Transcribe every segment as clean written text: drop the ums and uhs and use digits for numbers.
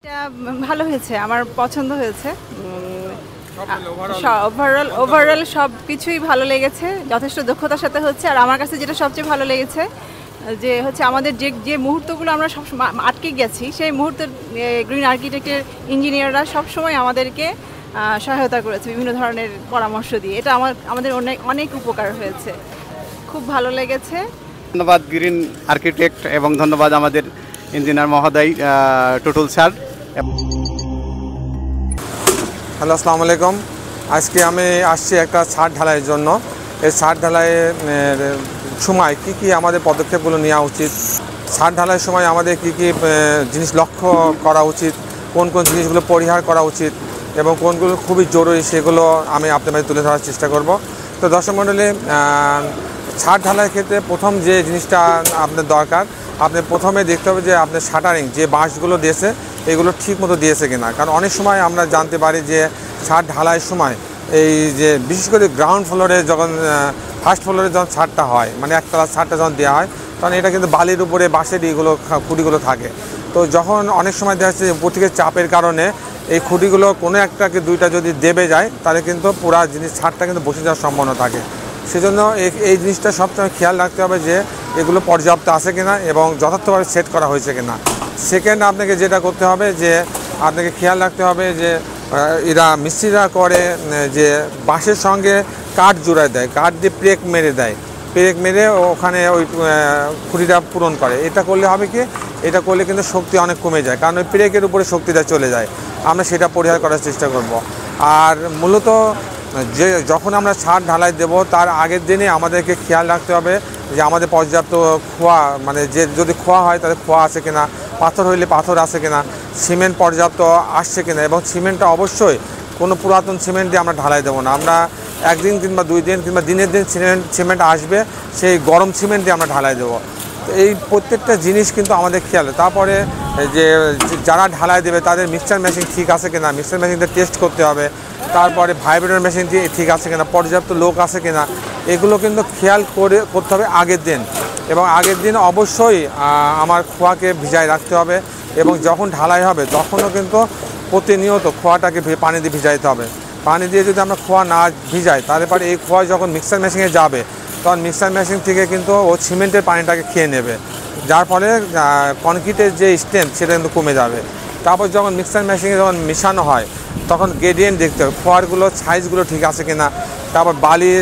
এটা ভালো হয়েছে, আমার পছন্দ হয়েছে। ওভারঅল সব কিছুই ভালো লেগেছে, যথেষ্ট দক্ষতার সাথে হচ্ছে। আর আমার কাছে যেটা সবচেয়ে ভালো লেগেছে যে হচ্ছে আমাদের যে যে মুহূর্তগুলো আমরা সব আটকে গেছি, সেই মুহূর্তে গ্রিন আর্কিটেক্টের ইঞ্জিনিয়াররা সবসময় আমাদেরকে সহায়তা করেছে বিভিন্ন ধরনের পরামর্শ দিয়ে। এটা আমাদের অনেক অনেক উপকার হয়েছে, খুব ভালো লেগেছে। ধন্যবাদ গ্রিন আর্কিটেক্ট এবং ধন্যবাদ আমাদের ইঞ্জিনিয়ার মহোদয় টুটুল স্যার। হ্যালো, আসসালামু আলাইকুম। আজকে আমি আসছি একটা ছাদ ঢালাইয়ের জন্য। এই ছাদ ঢালাইয়ের সময় কি আমাদের পদক্ষেপগুলো নেওয়া উচিত, ছাদ ঢালাইয়ের সময় আমাদের কি জিনিস লক্ষ্য করা উচিত, কোন কোন জিনিসগুলো পরিহার করা উচিত এবং কোনগুলো খুবই জরুরি, সেগুলো আমি আপনাদের তুলে ধরার চেষ্টা করব। তো দর্শক মণ্ডলী, ছাদ ঢালাইয়ের ক্ষেত্রে প্রথম যে জিনিসটা আপনার দরকার, আপনি প্রথমে দেখতে হবে যে আপনার শাটারিং যে বাঁশগুলো দিয়েছে এগুলো ঠিক মতো দিয়েছে কিনা। কারণ অনেক সময় আমরা জানতে পারি যে ছাদ ঢালাইয়ের সময় এই যে বিশেষ করে গ্রাউন্ড ফ্লোরে যখন ফার্স্ট ফ্লোরে যখন ছাদটা হয়, মানে একতলা ছাদটা যখন দেওয়া হয়, তখন এটা কিন্তু বালির উপরে বাঁশের এইগুলো খুঁটিগুলো থাকে। তো যখন অনেক সময় দেখা যাচ্ছে উপর থেকে চাপের কারণে এই খুঁটিগুলো কোনো একটাকে দুইটা যদি দেবে যায়, তাহলে কিন্তু পুরো জিনিস ছাদটা কিন্তু বসে যাওয়ার সম্ভাবনা থাকে। সেজন্য এই জিনিসটা সবসময় খেয়াল রাখতে হবে যে এগুলো পর্যাপ্ত আছে কিনা এবং যথার্থভাবে সেট করা হয়েছে কিনা। সেকেন্ড, আপনাকে যেটা করতে হবে যে আপনাকে খেয়াল রাখতে হবে যে এরা মিস্ত্রিরা করে যে বাঁশের সঙ্গে কাঠ জোড়ায় দেয়, কাঠ দিয়ে প্রেক মেরে দেয়, প্রেক মেরে ওখানে ওই খুঁটিটা পূরণ করে। এটা করলে হবে কি, এটা করলে কিন্তু শক্তি অনেক কমে যায়, কারণ ওই প্রেকের উপরে শক্তিটা চলে যায়। আমরা সেটা পরিহার করার চেষ্টা করব। আর মূলত যে যখন আমরা ছাদ ঢালাই দেব তার আগের দিনে আমাদেরকে খেয়াল রাখতে হবে যে আমাদের পর্যাপ্ত খোয়া, মানে যে যদি খোয়া হয় তাহলে খোয়া আছে কিনা, পাথর হইলে পাথর আছে কিনা, সিমেন্ট পর্যাপ্ত আসছে কিনা। এবং সিমেন্টটা অবশ্যই কোনো পুরাতন সিমেন্ট দিয়ে আমরা ঢালাই দেবো না। আমরা একদিন কিংবা 2 দিন কিংবা দিনের দিন সিমেন্ট আসবে, সেই গরম সিমেন্ট দিয়ে আমরা ঢালাই দেবো। তো এই প্রত্যেকটা জিনিস কিন্তু আমাদের খেয়াল। তারপরে যে যারা ঢালাই দেবে তাদের মিক্সচার মেশিন ঠিক আছে কিনা, মিক্সচার মেশিনটা টেস্ট করতে হবে। তারপরে ভাইব্রেটর মেশিন ঠিক আছে কিনা, পর্যাপ্ত লোক আছে কিনা, এগুলো কিন্তু খেয়াল করতে হবে আগের দিন। এবং আগের দিন অবশ্যই আমার খোয়াকে ভিজায় রাখতে হবে। এবং যখন ঢালাই হবে তখনও কিন্তু প্রতিনিয়ত খোয়াটাকে পানি দিয়ে ভিজাইতে হবে। পানি দিয়ে যদি আমরা খোয়া না ভিজাই, তাহলে পরে এই খোয়া যখন মিক্সার মেশিনে যাবে তখন মিক্সার মেশিন থেকে কিন্তু ও সিমেন্টের পানিটাকে খেয়ে নেবে, যার ফলে কনক্রিটের যে স্ট্রেংথ সেটা কিন্তু কমে যাবে। তারপর যখন মিক্সার মেশিনে যখন মেশানো হয় তখন গ্রেডিয়েন্ট দেখতে হবে, খোয়ারগুলো সাইজগুলো ঠিক আছে কিনা, তারপর বালি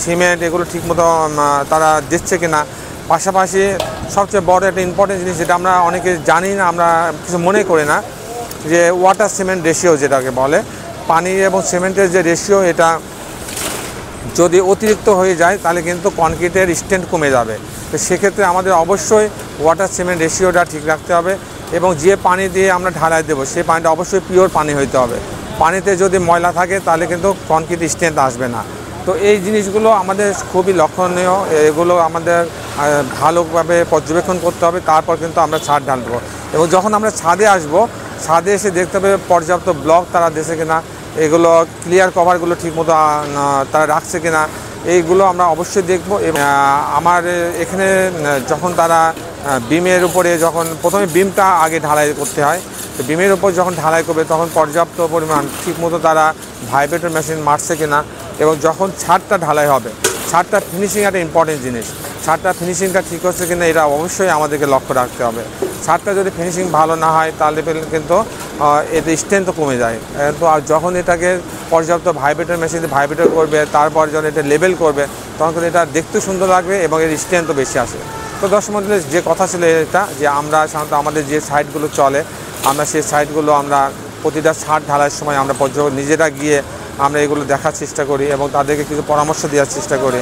সিমেন্ট এগুলো ঠিকমতো তারা দিচ্ছে কিনা। পাশাপাশি সবচেয়ে বড় একটা ইম্পর্টেন্ট জিনিস যেটা আমরা অনেকে জানি না, আমরা কিছু মনে করি না, যে ওয়াটার সিমেন্ট রেশিও যেটাকে বলে, পানি এবং সিমেন্টের যে রেশিও, এটা যদি অতিরিক্ত হয়ে যায় তাহলে কিন্তু কনক্রিটের স্ট্রেংথ কমে যাবে। তো সেক্ষেত্রে আমাদের অবশ্যই ওয়াটার সিমেন্ট রেশিওটা ঠিক রাখতে হবে। এবং যে পানি দিয়ে আমরা ঢালাই দেবো সেই পানিটা অবশ্যই পিওর পানি হইতে হবে। পানিতে যদি ময়লা থাকে তাহলে কিন্তু কনক্রিট স্ট্রেংথ আসবে না। তো এই জিনিসগুলো আমাদের খুবই লক্ষণীয়, এগুলো আমাদের ভালোভাবে পর্যবেক্ষণ করতে হবে। তারপর কিন্তু আমরা ছাদ ঢালবো। এবং যখন আমরা ছাদে আসবো, ছাদে এসে দেখতে হবে পর্যাপ্ত ব্লক তারা দিয়েছে কিনা, এগুলো ক্লিয়ার কভারগুলো ঠিকমতো তারা রাখছে কিনা, এইগুলো আমরা অবশ্যই দেখব। আমার এখানে যখন তারা বিমের উপরে যখন প্রথমে বিমটা আগে ঢালাই করতে হয়, তো বিমের উপর যখন ঢালাই করবে তখন পর্যাপ্ত পরিমাণ ঠিকমতো তারা ভাইব্রেটর মেশিন মারছে কিনা। এবং যখন ছাদটা ঢালাই হবে, ছাদটা ফিনিশিং একটা ইম্পর্টেন্ট জিনিস, ছাদটা ফিনিশিংটা ঠিক হচ্ছে কিনা এটা অবশ্যই আমাদেরকে লক্ষ্য রাখতে হবে। ছাদটা যদি ফিনিশিং ভালো না হয় তাহলে কিন্তু এতে স্ট্রেংথ কমে যায়। তো আর যখন এটাকে পর্যাপ্ত ভাইব্রেটর মেশিনে ভাইব্রেটর করবে, তারপর যখন এটা লেবেল করবে, তখন কিন্তু এটা দেখতে সুন্দর লাগবে এবং এর স্ট্রেংথও বেশি আসে। তো দর্শক মণ্ডলী, যে কথা ছিল এটা, যে আমরা সাধারণত আমাদের যে সাইটগুলো চলে, আমরা সেই সাইটগুলো আমরা প্রতিটা ছাদ ঢালাইয়ের সময় আমরা নিজেরা গিয়ে আমরা এগুলো দেখার চেষ্টা করি এবং তাদেরকে কিছু পরামর্শ দেওয়ার চেষ্টা করি।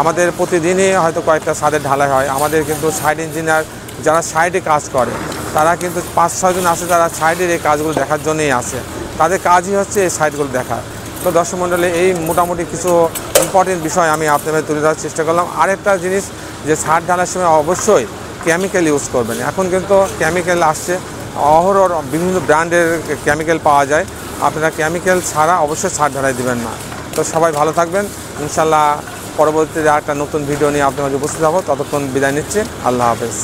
আমাদের প্রতিদিনই হয়তো কয়েকটা ছাদের ঢালাই হয়। আমাদের কিন্তু সাইট ইঞ্জিনিয়ার যারা সাইডে কাজ করে তারা কিন্তু 5-6 জন আছে, তারা সাইডের এই কাজগুলো দেখার জন্যই আসে। তাদের কাজই হচ্ছে এই সাইটগুলো দেখা। তো দর্শক মণ্ডলী, এই মোটামুটি কিছু ইম্পর্টেন্ট বিষয় আমি আপনাদের তুলে ধরার চেষ্টা করলাম। আরেকটা জিনিস, যে ছাদ ঢালার সময় অবশ্যই কেমিক্যাল ইউজ করবেন। এখন কিন্তু কেমিক্যাল আসছে, অহরহ বিভিন্ন ব্র্যান্ডের কেমিক্যাল পাওয়া যায়। আপনারা কেমিক্যাল ছাড়া অবশ্যই ছাদ ঢালাই দেবেন না। তো সবাই ভালো থাকবেন। ইনশাল্লাহ পরবর্তীতে একটা নতুন ভিডিও নিয়ে আপনার মাঝে উপস্থিত হবো। ততক্ষণ বিদায় নিচ্ছি। আল্লাহ হাফেজ।